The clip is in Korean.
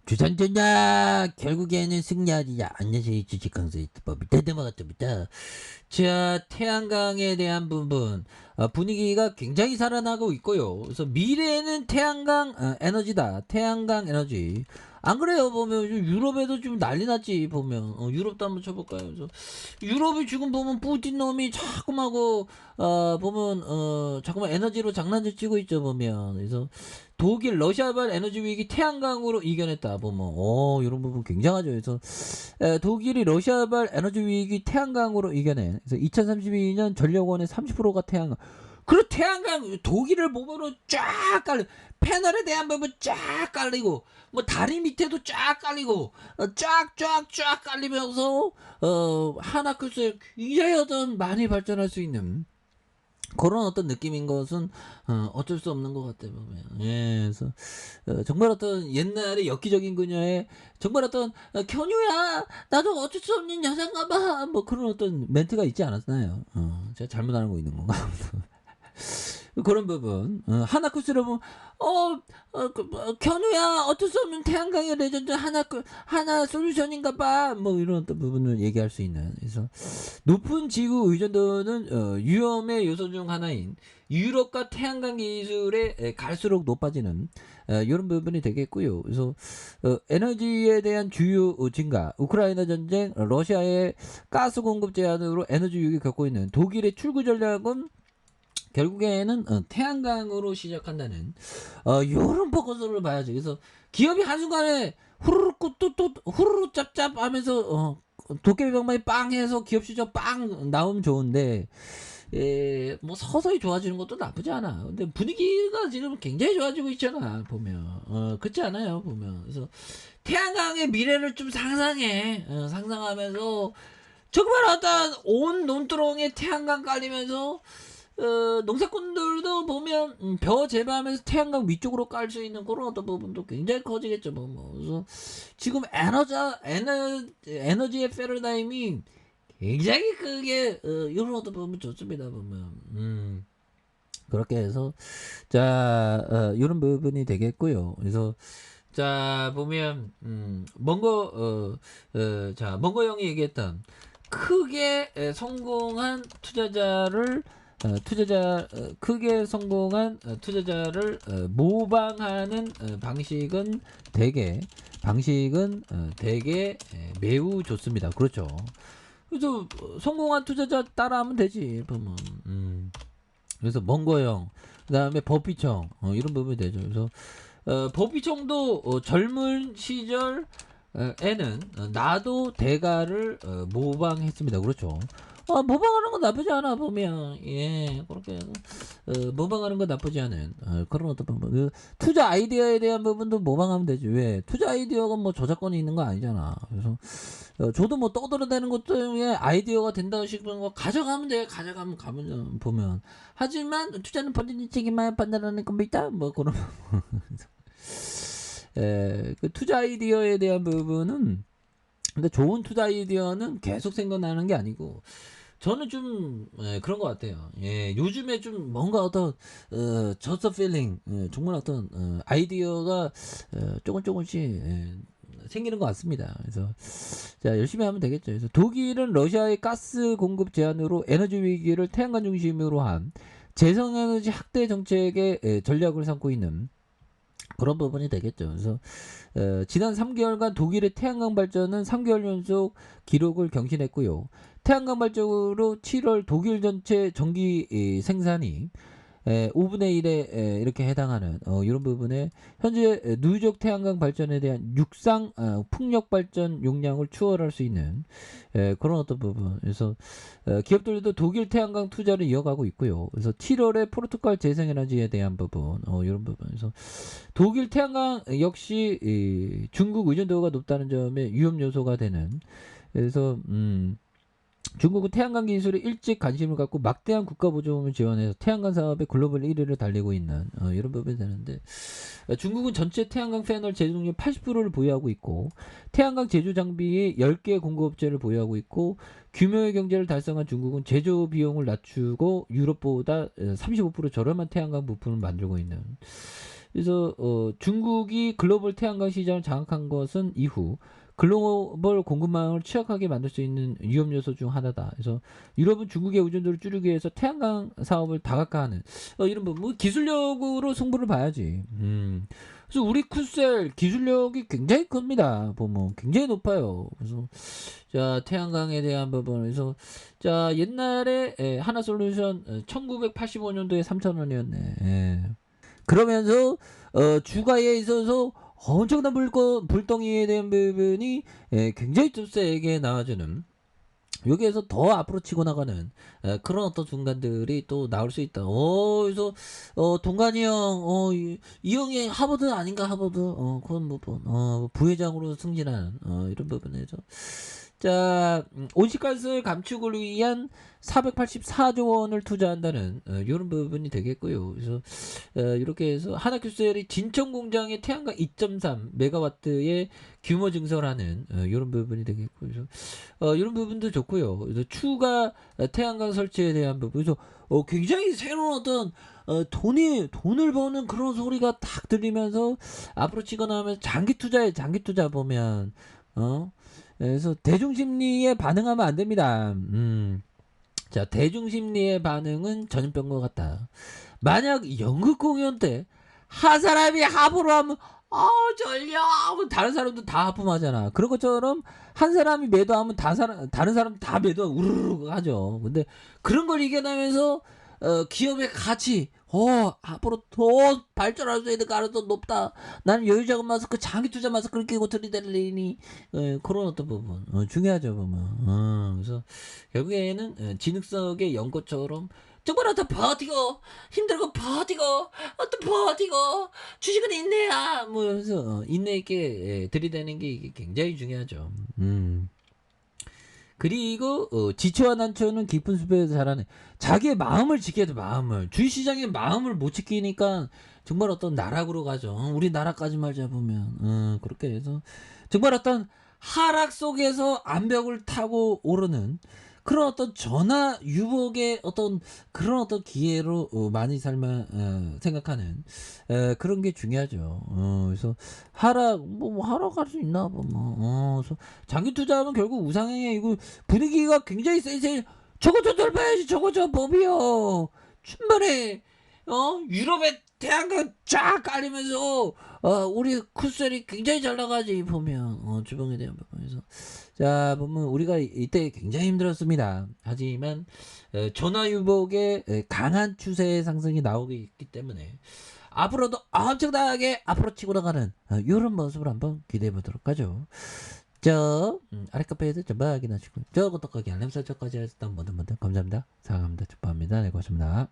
주산전자 결국에는 승리하리라. 안녕하세요. 주식강사 유튜버입니다. 넘어갔습니다. 자, 태양광에 대한 부분 분위기가 굉장히 살아나고 있고요. 그래서 미래에는 태양광 에너지다. 태양광 에너지. 안 그래요? 보면 유럽에도 좀 난리 났지. 보면 유럽도 한번 쳐볼까요? 그래서 유럽이 지금 보면 푸틴 놈이 자꾸마고 보면 자꾸만 에너지로 장난을 치고 있죠. 보면 그래서 독일 러시아발 에너지 위기 태양광으로 이겨냈다. 보면 이런 부분 굉장하죠. 그래서 독일이 러시아발 에너지 위기 태양광으로 이겨내. 그래서 2032년 전력원의 30%가 태양광. 그리고 태양광 독일을 보면은 쫙 깔려. 패널에 대한 부분 쫙 깔리고 뭐 다리 밑에도 쫙 깔리고 쫙쫙쫙 깔리면서 하나클스에 굉장히 어떤 많이 발전할 수 있는 그런 어떤 느낌인 것은 어쩔 수 없는 것 같아 보면. 예, 그래서 정말 어떤 옛날에 엽기적인 그녀의 정말 어떤 견우야 나도 어쩔 수 없는 여자인가 봐뭐 그런 어떤 멘트가 있지 않았나요? 제가 잘못 알고 있는 건가? 그런 부분 하나쿠스를 보면 견우야 어쩔 수 없는 태양광의 레전드 하나 솔루션인가봐 뭐 이런 어떤 부분을 얘기할 수 있는. 그래서 높은 지구 의존도는 위험의 요소 중 하나인 유럽과 태양광 기술에 갈수록 높아지는 이런 부분이 되겠고요. 그래서 에너지에 대한 주요 증가, 우크라이나 전쟁, 러시아의 가스 공급 제한으로 에너지 위기 겪고 있는 독일의 출구 전략은 결국에는 태양광으로 시작한다는 이런 포커스를 봐야죠. 그래서 기업이 한순간에 후루룩 또 후루룩 짭짭 하면서 도깨비 방망이 빵 해서 기업 시장 빵 나오면 좋은데 뭐 서서히 좋아지는 것도 나쁘지 않아. 근데 분위기가 지금 굉장히 좋아지고 있잖아 보면. 그렇지 않아요 보면. 그래서 태양광의 미래를 좀 상상해. 상상하면서 정말 어떤 온 논두렁에 태양광 깔리면서 농사꾼들도 보면 벼 재배하면서 태양광 위쪽으로 깔 수 있는 그런 어떤 부분도 굉장히 커지겠죠. 그래서 지금 에너지의 패러다임이 굉장히 크게 이런 어떤 부분 좋습니다. 보면 그렇게 해서 자 이런 부분이 되겠고요. 그래서 자 보면 먼거 형이 얘기했던 크게 성공한 투자자를 크게 성공한 투자자를 모방하는 방식은 대개 매우 좋습니다. 그렇죠. 그래서 성공한 투자자 따라하면 되지 보면. 그래서 먼거형 그다음에 버피청 이런 부분이 되죠. 그래서 버피청도 젊은 시절 에는 나도 대가를 모방했습니다. 그렇죠. 모방하는 건 나쁘지 않아 보면. 예, 그렇게 모방하는 건 나쁘지 않은 그런 어떤 방법. 투자 아이디어에 대한 부분도 모방하면 되지. 왜 투자 아이디어가 뭐 저작권이 있는 거 아니잖아. 그래서 저도 뭐 떠들어대는 것 때문에 아이디어가 된다고 싶은 거 가져가면 돼. 가면 보면. 하지만 투자는 본인이 책임하여 판단하는 겁니다. 뭐 그런. 그 투자 아이디어에 대한 부분은 근데 좋은 투자 아이디어는 계속 생각나는 게 아니고 저는 좀 그런 것 같아요. 예, 요즘에 좀 뭔가 어떤 just a feeling 정말 어떤 아이디어가 조금씩 생기는 것 같습니다. 그래서 자 열심히 하면 되겠죠. 그래서 독일은 러시아의 가스 공급 제한으로 에너지 위기를 태양광 중심으로 한 재생에너지 확대 정책의 전략을 삼고 있는 그런 부분이 되겠죠. 그래서 지난 3개월간 독일의 태양광 발전은 3개월 연속 기록을 경신했고요. 태양광 발전으로 7월 독일 전체 전기 생산이 5분의 1에 이렇게 해당하는 이런 부분에 현재 누적 태양광 발전에 대한 육상 풍력 발전 용량을 추월할 수 있는 그런 어떤 부분. 그래서 기업들도 독일 태양광 투자를 이어가고 있고요. 그래서 7월에 포르투갈 재생에너지에 대한 부분, 이런 부분에서 독일 태양광 역시 중국 의존도가 높다는 점에 위험 요소가 되는. 그래서 중국은 태양광 기술에 일찍 관심을 갖고 막대한 국가 보조금을 지원해서 태양광 사업의 글로벌 1위를 달리고 있는 이런 부분이 되는데 중국은 전체 태양광 패널 제조업의 80%를 보유하고 있고 태양광 제조 장비의 10개 공급업체를 보유하고 있고 규모의 경제를 달성한 중국은 제조 비용을 낮추고 유럽보다 35% 저렴한 태양광 부품을 만들고 있는 그래서 중국이 글로벌 태양광 시장을 장악한 것은 이후 글로벌 공급망을 취약하게 만들 수 있는 위험 요소 중 하나다. 그래서 유럽은 중국의 의존도를 줄이기 위해서 태양광 사업을 다각화하는 이런 뭐 기술력으로 승부를 봐야지. 그래서 우리 쿠셀 기술력이 굉장히 큽니다. 보면 굉장히 높아요. 그래서 자 태양광에 대한 부분에서 자 옛날에 하나솔루션 1985년도에 3,000원이었네. 그러면서 주가에 있어서 엄청난 불덩이에 대한 부분이 굉장히 좀 세게 나와주는 여기에서 더 앞으로 치고 나가는 그런 어떤 순간들이 또 나올 수 있다. 그래서 동관이 형, 이 형이 하버드 아닌가 하버드, 그건 뭐, 부회장으로 승진한 이런 부분에서 자 온실가스 감축을 위한 484조 원을 투자한다는 이런 부분이 되겠고요. 그래서 이렇게 해서 하나큐셀이 진천 공장의 태양광 2.3 메가와트의 규모 증설하는 이런 부분이 되겠고요. 그래서 이런 부분도 좋고요. 그래서 추가 태양광 설치에 대한 부분. 그래서 굉장히 새로운 어떤 돈을 버는 그런 소리가 딱 들리면서 앞으로 치거나 하면 장기 투자 보면 그래서 대중심리에 반응하면 안 됩니다. 자, 대중심리의 반응은 전염병과 같다. 만약 연극 공연 때 한 사람이 하부로 하면 졸려 하면 다른 사람도 다 하품하잖아. 그런 것처럼 한 사람이 매도하면 다른 사람 다 매도 우르르 하죠. 근데 그런 걸 이겨내면서 기업의 가치 앞으로 더 발전할 수 있는 가능성이 높다. 나는 여유자금 마스크 장기 투자 마스크를 끼고 들이대리니 그런 어떤 부분 중요하죠 보면. 그래서 결국에는 진흙석의 연꽃처럼 정말 더 버티고 힘들고 버티고 또 버티고 주식은 인내야 뭐 그래서 인내 있게 들이대는 게 이게 굉장히 중요하죠. 그리고 지체와 난처는 깊은 숲에서 자라는 자기의 마음을 지켜야 돼. 마음을 주식시장의 마음을 못 지키니까 정말 어떤 나락으로 가죠. 우리 나락까지만 잡으면 그렇게 해서 정말 어떤 하락 속에서 암벽을 타고 오르는 그런 어떤 전화 유복의 어떤 그런 어떤 기회로 많이 생각하는 그런 게 중요하죠. 그래서 뭐 하락할 수 있나 그래서 장기 투자하면 결국 우상향에 이거 분위기가 굉장히 세세 저거 저 돌봐야지 저거 저 법이요 충분해 유럽의 태양광 쫙 깔리면서 우리 쿠셀이 굉장히 잘 나가지 보면 주봉에 대한 부분에서 자 보면 우리가 이때 굉장히 힘들었습니다. 하지만 전화유복의 강한 추세의 상승이 나오기 있기 때문에 앞으로도 엄청나게 앞으로 치고 나가는 이런 모습을 한번 기대해 보도록 하죠. 저 아래 카페에도 전부 확인하시고 저 구독하기 알람 설정까지 했던 모든 분들 감사합니다. 사랑합니다. 축복합니다. 네 고맙습니다.